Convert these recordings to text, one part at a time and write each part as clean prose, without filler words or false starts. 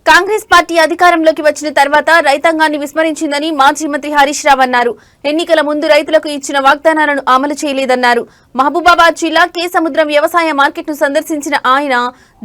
Congress party అధికారంలోకి వచ్చిన తర్వాత రైతాంగాన్ని విస్మరించిందని మాజీ మంత్రి హరీష్ రావు అన్నారు. ఎన్నికల ముందు రైతులకు ఇచ్చిన వాగ్దానాలను అమలు చేయలేదన్నారు. మహబూబాబాద్ జిల్లా కేసముద్రం వ్యవసాయ మార్కెట్ ను సందర్శించిన ఆయన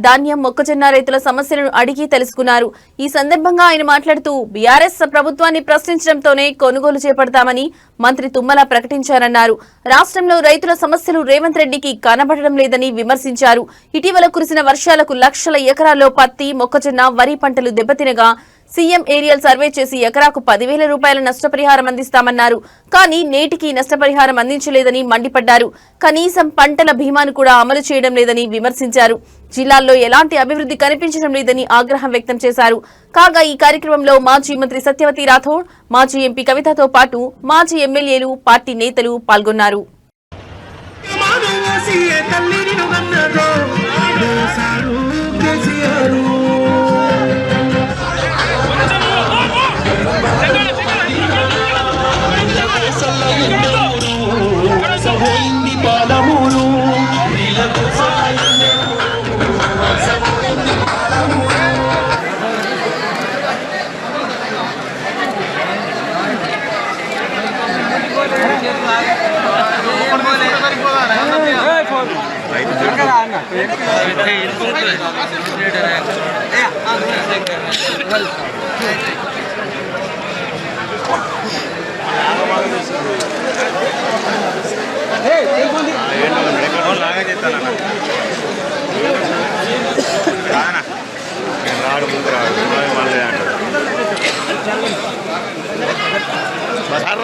ధాన్యం, మొక్కజొన్న రైతుల సమస్యలను అడిగి తెలుసుకున్నారు. ఈ సందర్భంగా ఆయన మాట్లాడుతూ బీఆర్ఎస్ ప్రభుత్వాన్ని ప్రశ్నించడంతోనే కొనుగోలు చేపడతామని మంత్రి తుమ్మల ప్రకటించారన్నారు. రాష్ట్రంలో రైతుల సమస్యలు రేవంత్ రెడ్డికి కనబడడం లేదని విమర్శించారు. ఇటీవల కురిసిన వర్షాలకు లక్షల ఎకరాల్లో పత్తి, మొక్కజొన్న, వరి పంటలు దెబ్బతినగా సీఎం ఏరియల్ సర్వే చేసి ఎకరాకు 10,000 రూపాయల నష్టపరిహారం అందిస్తామన్నారు. కానీ నేటికి నష్టపరిహారం అందించలేదని మండిపడ్డారు. కనీసం పంటల బీమాను కూడా అమలు చేయడం లేదని విమర్శించారు. జిల్లాల్లో ఎలాంటి అభివృద్ధి కనిపించడం లేదని ఆగ్రహం వ్యక్తం చేశారు. కాగా ఈ కార్యక్రమంలో మాజీ మంత్రి సత్యవతి రాథోడ్, మాజీ ఎంపీ కవితతో పాటు మాజీ ఎమ్మెల్యేలు, పార్టీ నేతలు పాల్గొన్నారు.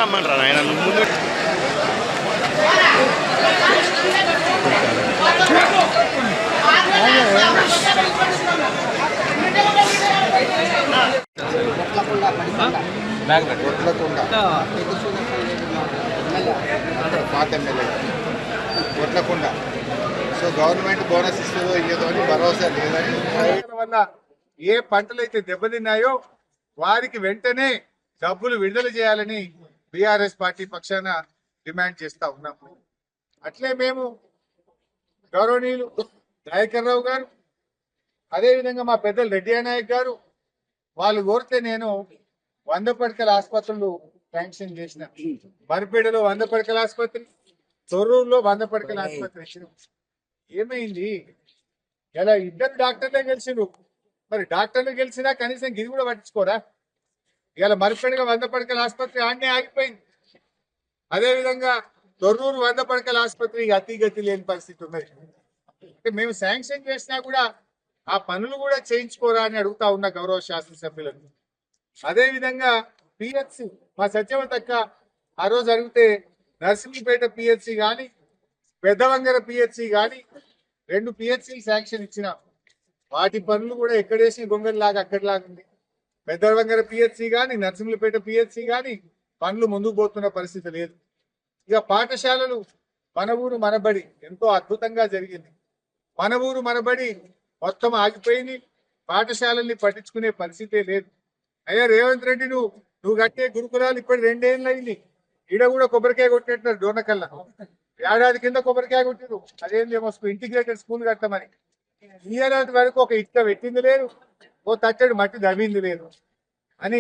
రమ్మంటారా ఆయన ముందు పాత ఎమ్మెల్యే కొట్లకుండా సో గవర్నమెంట్ బోనస్ ఇస్తుందో ఇయ్యదో అని భరోసా లేదని వల్ల ఏ పంటలు అయితే దెబ్బతిన్నాయో వారికి వెంటనే డబ్బులు విడుదల చేయాలని బీఆర్ఎస్ పార్టీ పక్షాన డిమాండ్ చేస్తా ఉన్నాం. అట్లే మేము గౌరవనీయులు దయాకర్ రావు గారు, అదేవిధంగా మా పెద్దలు రెడ్డి నాయక్ గారు వాళ్ళు కోరితే నేను 100 పడకల ఆసుపత్రులు శాంక్షన్ చేసిన. మరిపేడలో 100 పడకల ఆసుపత్రి, తొర్రూరులో 100 పడకల ఆసుపత్రి ఇచ్చిన. ఏమైంది? ఇలా ఇద్దరు డాక్టర్లే గెలిచిరు. మరి డాక్టర్లు గెలిచినా కనీసం గిది కూడా పట్టించుకోరా? ఇలా మరిపేడగా 100 పడకల ఆసుపత్రి ఆడనే ఆగిపోయింది. అదేవిధంగా తొర్రూరు 100 పడకల ఆసుపత్రి అతిగతి లేని పరిస్థితి ఉన్నది. మేము శాంక్షన్ చేసినా కూడా ఆ పనులు కూడా చేయించుకోరా అని అడుగుతా ఉన్న గౌరవ శాసనసభ్యులను. అదేవిధంగా పిహెచ్సి మా సత్యవతక్క ఆ రోజు అడిగితే నర్సింగిపేట పిహెచ్సి కానీ, పెద్దవంగర పిహెచ్సి కానీ 2 పిహెచ్సి శాంక్షన్ ఇచ్చిన. వాటి పనులు కూడా ఎక్కడేసి గొంగలిలాగా అక్కడిలాగా ఉంది. పెద్దవంగర పిహెచ్సి కానీ, నర్సింగిపేట పిహెచ్సి కానీ పనులు ముందుకు పోతున్న పరిస్థితి లేదు. ఇక పాఠశాలలు మన ఊరు మనబడి ఎంతో అద్భుతంగా జరిగింది. మన ఊరు మనబడి మొత్తం ఆగిపోయింది. పాఠశాలల్ని పట్టించుకునే పరిస్థితే లేదు. అయ్యా రేవంత్ రెడ్డి, నువ్వు కట్టే గురుకులాలు ఇప్పటి 2 ఏళ్ళు అయింది. ఈడ కూడా కొబ్బరికాయ కొట్టినట్టున్నారు. డోనకల్లా ఏడాది కింద కొబ్బరికాయ కొట్టిరు. అదేందేమో ఇంటిగ్రేటెడ్ స్కూల్ కట్టమని. ఈ ఏడాది వరకు ఒక ఇటుక పెట్టింది లేదు, ఓ తట్టడి మట్టి దవ్వింది లేదు అని